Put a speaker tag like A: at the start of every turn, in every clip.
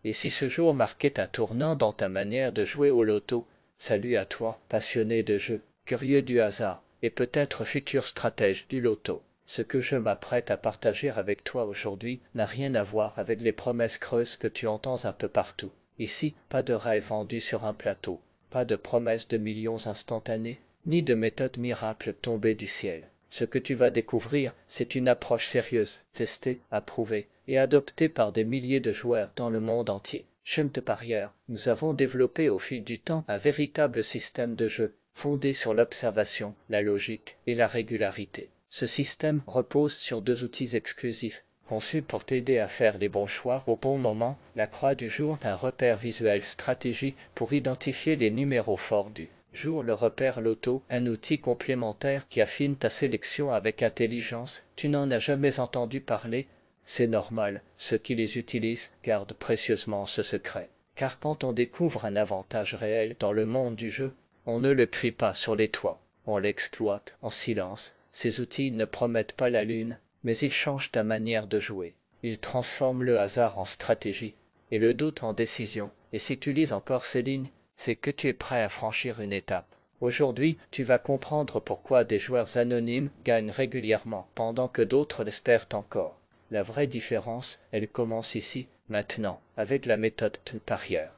A: Et si ce jour marquait un tournant dans ta manière de jouer au loto, salut à toi, passionné de jeu, curieux du hasard, et peut-être futur stratège du loto. Ce que je m'apprête à partager avec toi aujourd'hui n'a rien à voir avec les promesses creuses que tu entends un peu partout. Ici, pas de rêve vendu sur un plateau, pas de promesses de millions instantanées, ni de méthodes miracles tombées du ciel. Ce que tu vas découvrir, c'est une approche sérieuse, testée, approuvée et adoptée par des milliers de joueurs dans le monde entier. Chez de parieurs, nous avons développé au fil du temps un véritable système de jeu, fondé sur l'observation, la logique et la régularité. Ce système repose sur deux outils exclusifs, conçus pour t'aider à faire les bons choix au bon moment. La croix du jour, un repère visuel stratégique pour identifier les numéros forts du jour. Le repère loto, un outil complémentaire qui affine ta sélection avec intelligence. Tu n'en as jamais entendu parler? C'est normal, ceux qui les utilisent gardent précieusement ce secret. Car quand on découvre un avantage réel dans le monde du jeu, on ne le crie pas sur les toits, on l'exploite en silence. Ces outils ne promettent pas la lune, mais ils changent ta manière de jouer. Ils transforment le hasard en stratégie et le doute en décision. Et si tu lis encore ces lignes, c'est que tu es prêt à franchir une étape. Aujourd'hui, tu vas comprendre pourquoi des joueurs anonymes gagnent régulièrement, pendant que d'autres l'espèrent encore. La vraie différence, elle commence ici, maintenant, avec la méthode de parieur.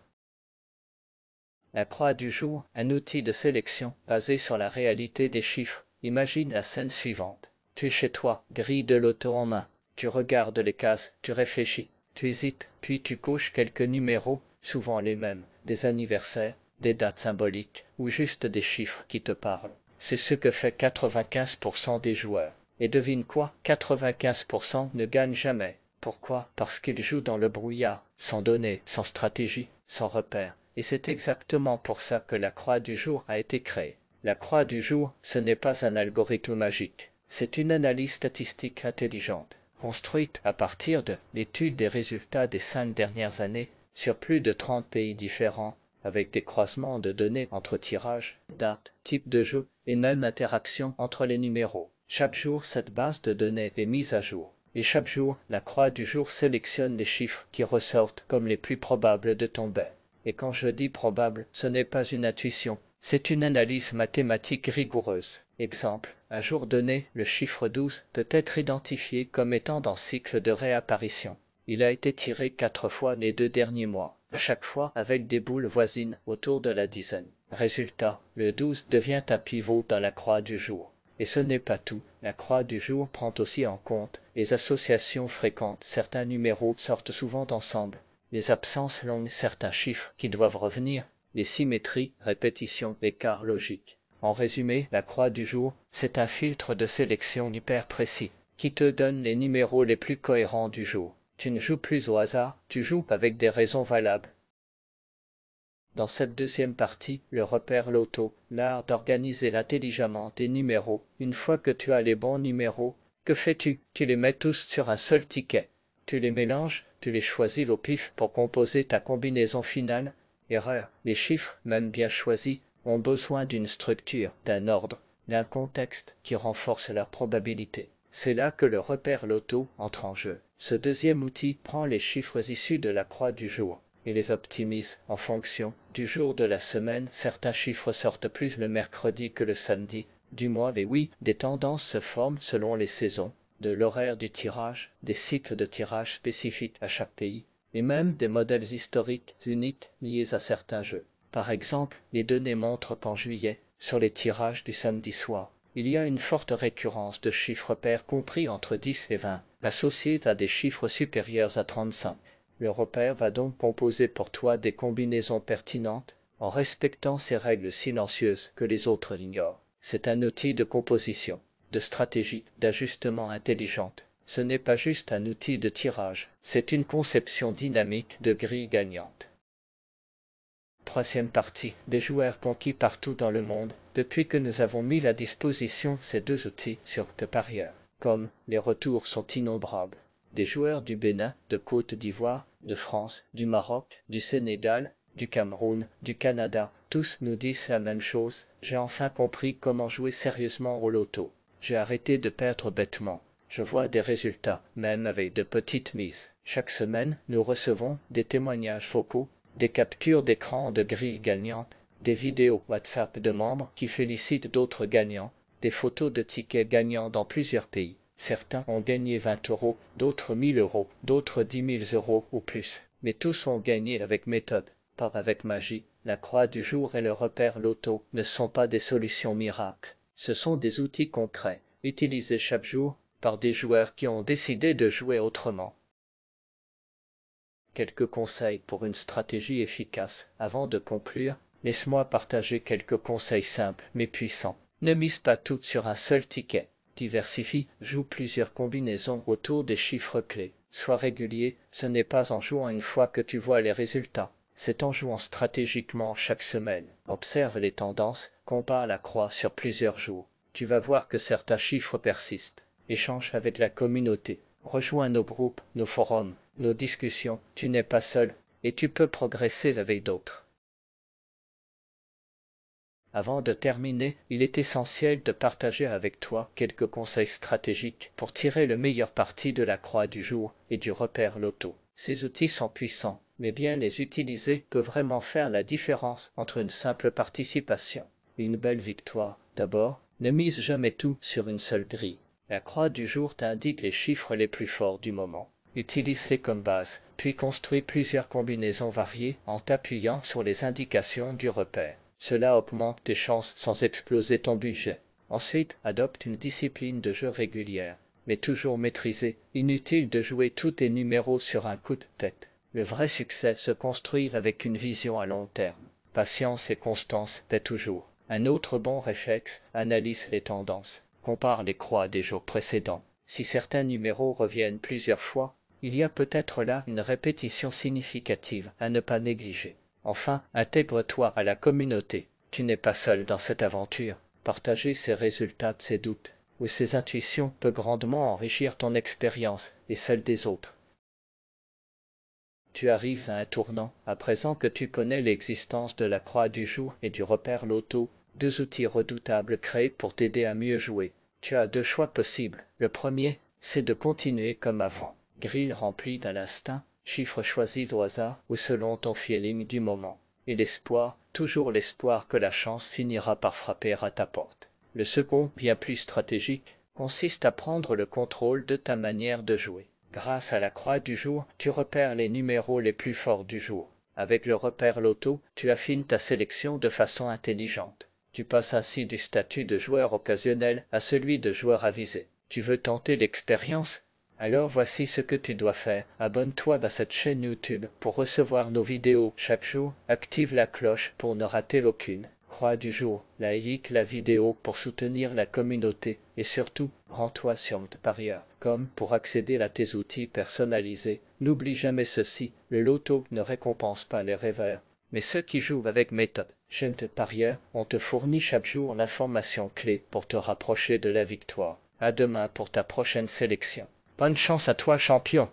A: La croix du jour, un outil de sélection basé sur la réalité des chiffres. Imagine la scène suivante. Tu es chez toi, grille de loto en main. Tu regardes les cases, tu réfléchis, tu hésites, puis tu coches quelques numéros, souvent les mêmes, des anniversaires, des dates symboliques, ou juste des chiffres qui te parlent. C'est ce que fait 95% des joueurs. Et devine quoi, 95% ne gagnent jamais. Pourquoi? Parce qu'ils jouent dans le brouillard, sans données, sans stratégie, sans repère. Et c'est exactement pour ça que la croix du jour a été créée. La croix du jour, ce n'est pas un algorithme magique. C'est une analyse statistique intelligente, construite à partir de l'étude des résultats des 5 dernières années sur plus de 30 pays différents, avec des croisements de données entre tirages, dates, type de jeu et même interaction entre les numéros. Chaque jour, cette base de données est mise à jour. Et chaque jour, la croix du jour sélectionne les chiffres qui ressortent comme les plus probables de ton bet. Et quand je dis probable, ce n'est pas une intuition, c'est une analyse mathématique rigoureuse. Exemple, un jour donné, le chiffre 12 peut être identifié comme étant dans cycle de réapparition. Il a été tiré 4 fois les 2 derniers mois, à chaque fois avec des boules voisines autour de la dizaine. Résultat, le 12 devient un pivot dans la croix du jour. Et ce n'est pas tout, la croix du jour prend aussi en compte les associations fréquentes. Certains numéros sortent souvent ensemble, les absences longues, certains chiffres qui doivent revenir, les symétries, répétitions, écarts logiques. En résumé, la croix du jour, c'est un filtre de sélection hyper précis, qui te donne les numéros les plus cohérents du jour. Tu ne joues plus au hasard, tu joues avec des raisons valables. Dans cette deuxième partie, le repère loto, l'art d'organiser intelligemment tes numéros. Une fois que tu as les bons numéros, que fais-tu? Tu les mets tous sur un seul ticket. Tu les mélanges, tu les choisis au pif pour composer ta combinaison finale. Erreur, les chiffres, même bien choisis, ont besoin d'une structure, d'un ordre, d'un contexte qui renforce leur probabilité. C'est là que le repère loto entre en jeu. Ce deuxième outil prend les chiffres issus de la croix du jour et les optimise en fonction du jour de la semaine. Certains chiffres sortent plus le mercredi que le samedi du mois. Et oui, des tendances se forment selon les saisons, de l'horaire du tirage, des cycles de tirage spécifiques à chaque pays, et même des modèles historiques uniques liés à certains jeux. Par exemple, les données montrent qu'en juillet, sur les tirages du samedi soir, il y a une forte récurrence de chiffres pairs compris entre 10 et 20, associés à des chiffres supérieurs à 35. Le repère va donc composer pour toi des combinaisons pertinentes en respectant ces règles silencieuses que les autres ignorent. C'est un outil de composition, de stratégie, d'ajustement intelligente. Ce n'est pas juste un outil de tirage, c'est une conception dynamique de grille gagnante. Troisième partie, des joueurs conquis partout dans le monde, depuis que nous avons mis à disposition ces deux outils sur de parieurs. Comme les retours sont innombrables. Des joueurs du Bénin, de Côte d'Ivoire, de France, du Maroc, du Sénégal, du Cameroun, du Canada, tous nous disent la même chose. J'ai enfin compris comment jouer sérieusement au loto. J'ai arrêté de perdre bêtement. Je vois des résultats, même avec de petites mises. Chaque semaine, nous recevons des témoignages vocaux, des captures d'écran de grilles gagnantes, des vidéos WhatsApp de membres qui félicitent d'autres gagnants, des photos de tickets gagnants dans plusieurs pays. Certains ont gagné 20 €, d'autres 1000 €, d'autres 10 000 € ou plus. Mais tous ont gagné avec méthode, pas avec magie. La croix du jour et le repère loto ne sont pas des solutions miracles. Ce sont des outils concrets, utilisés chaque jour par des joueurs qui ont décidé de jouer autrement. Quelques conseils pour une stratégie efficace. Avant de conclure, laisse-moi partager quelques conseils simples mais puissants. Ne mise pas tout sur un seul ticket. Diversifie, joue plusieurs combinaisons autour des chiffres clés. Sois régulier, ce n'est pas en jouant une fois que tu vois les résultats. C'est en jouant stratégiquement chaque semaine. Observe les tendances, compare la croix sur plusieurs jours. Tu vas voir que certains chiffres persistent. Échange avec la communauté. Rejoins nos groupes, nos forums, nos discussions. Tu n'es pas seul et tu peux progresser avec d'autres. Avant de terminer, il est essentiel de partager avec toi quelques conseils stratégiques pour tirer le meilleur parti de la croix du jour et du repère loto. Ces outils sont puissants, mais bien les utiliser peut vraiment faire la différence entre une simple participation et une belle victoire. D'abord, ne mise jamais tout sur une seule grille. La croix du jour t'indique les chiffres les plus forts du moment. Utilise-les comme base, puis construis plusieurs combinaisons variées en t'appuyant sur les indications du repère. Cela augmente tes chances sans exploser ton budget. Ensuite, adopte une discipline de jeu régulière, mais toujours maîtrisée. Inutile de jouer tous tes numéros sur un coup de tête. Le vrai succès se construit avec une vision à long terme. Patience et constance paient toujours. Un autre bon réflexe, analyse les tendances. Compare les croix des jours précédents. Si certains numéros reviennent plusieurs fois, il y a peut-être là une répétition significative à ne pas négliger. Enfin, intègre-toi à la communauté. Tu n'es pas seul dans cette aventure. Partager ses résultats, ses doutes ou ses intuitions peut grandement enrichir ton expérience et celle des autres. Tu arrives à un tournant. À présent que tu connais l'existence de la croix du jour et du repère loto, deux outils redoutables créés pour t'aider à mieux jouer. Tu as deux choix possibles. Le premier, c'est de continuer comme avant. Grille remplie à l'instinct, chiffres choisis au hasard ou selon ton feeling du moment. Et l'espoir, toujours l'espoir que la chance finira par frapper à ta porte. Le second, bien plus stratégique, consiste à prendre le contrôle de ta manière de jouer. Grâce à la croix du jour, tu repères les numéros les plus forts du jour. Avec le repère loto, tu affines ta sélection de façon intelligente. Tu passes ainsi du statut de joueur occasionnel à celui de joueur avisé. Tu veux tenter l'expérience ? Alors voici ce que tu dois faire. Abonne-toi à cette chaîne YouTube pour recevoir nos vidéos chaque jour. Active la cloche pour ne rater aucune. Croix du jour, like la vidéo pour soutenir la communauté et surtout, rends-toi sur Parieur.com pour accéder à tes outils personnalisés. N'oublie jamais ceci, le loto ne récompense pas les rêveurs, mais ceux qui jouent avec méthode. Chez Parieur, on te fournit chaque jour l'information clé pour te rapprocher de la victoire. À demain pour ta prochaine sélection. Bonne chance à toi, champion!